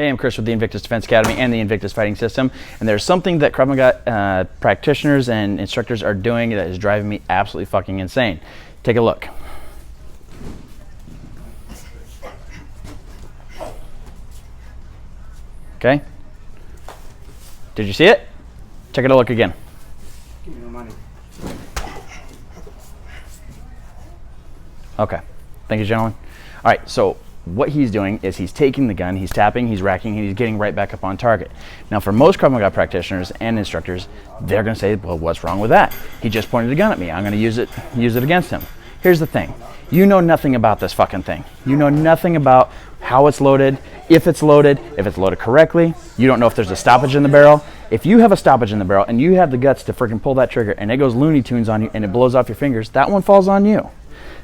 Hey, I'm Chris with the Invictus Defense Academy and the Invictus Fighting System, and there's something that Krav Maga practitioners and instructors are doing that is driving me absolutely fucking insane. Take a look. Okay? Did you see it? Check it a look again. Give me my money. Okay. Thank you, gentlemen. All right, so what he's doing is he's taking the gun, he's tapping, he's racking, and he's getting right back up on target. Now, for most Krav Maga practitioners and instructors, they're going to say, well, what's wrong with that? He just pointed a gun at me. I'm going to use it against him. Here's the thing. You know nothing about this fucking thing. You know nothing about how it's loaded, if it's loaded correctly. You don't know if there's a stoppage in the barrel. If you have a stoppage in the barrel and you have the guts to freaking pull that trigger and it goes Looney Tunes on you and it blows off your fingers, that one falls on you.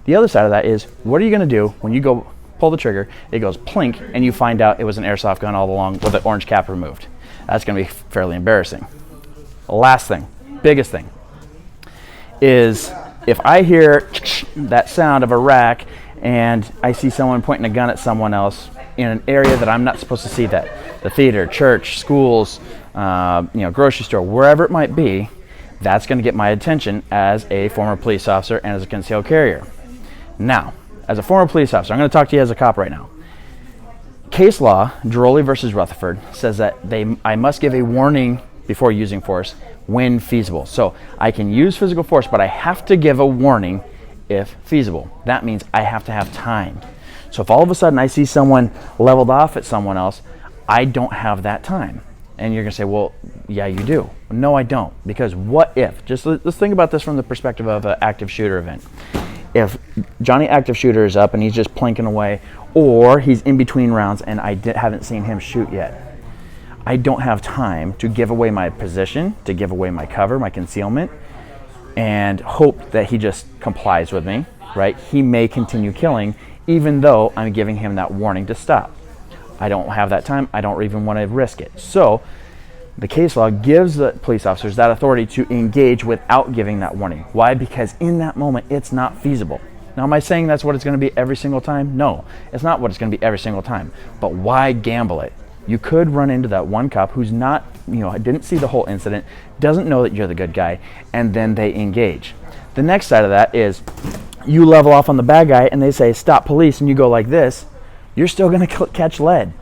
The other side of that is, what are you going to do when you go pull the trigger, it goes plink, and you find out it was an airsoft gun all along with the orange cap removed? That's going to be fairly embarrassing. The last thing, biggest thing, is if I hear that sound of a rack and I see someone pointing a gun at someone else in an area that I'm not supposed to see that, the theater, church, schools, grocery store, wherever it might be, that's going to get my attention as a former police officer and as a concealed carrier. Now, as a former police officer, I'm going to talk to you as a cop right now. Case law, Giroli versus Rutherford, says that I must give a warning before using force when feasible. So I can use physical force, but I have to give a warning if feasible. That means I have to have time. So if all of a sudden I see someone leveled off at someone else, I don't have that time. And you're going to say, well, yeah, you do. No, I don't. Because what if? Just let's think about this from the perspective of an active shooter event. If Johnny active shooter is up and he's just plinking away, or he's in between rounds and I haven't seen him shoot yet, I don't have time to give away my position, to give away my cover, my concealment, and hope that he just complies with me, right? He may continue killing even though I'm giving him that warning to stop. I don't have that time. I don't even want to risk it. So the case law gives the police officers that authority to engage without giving that warning. Why? Because in that moment, it's not feasible. Now, am I saying that's what it's going to be every single time? No, it's not what it's going to be every single time. But why gamble it? You could run into that one cop who's not, didn't see the whole incident, doesn't know that you're the good guy, and then they engage. The next side of that is you level off on the bad guy and they say, stop police, and you go like this, you're still going to catch lead.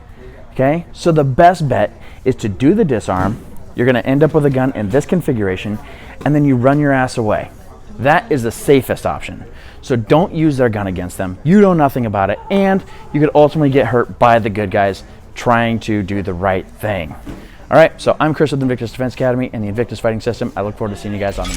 Okay? So the best bet is to do the disarm. You're going to end up with a gun in this configuration, and then you run your ass away. That is the safest option. So don't use their gun against them. You know nothing about it, and you could ultimately get hurt by the good guys trying to do the right thing. All right, so I'm Chris with the Invictus Defense Academy and the Invictus Fighting System. I look forward to seeing you guys on the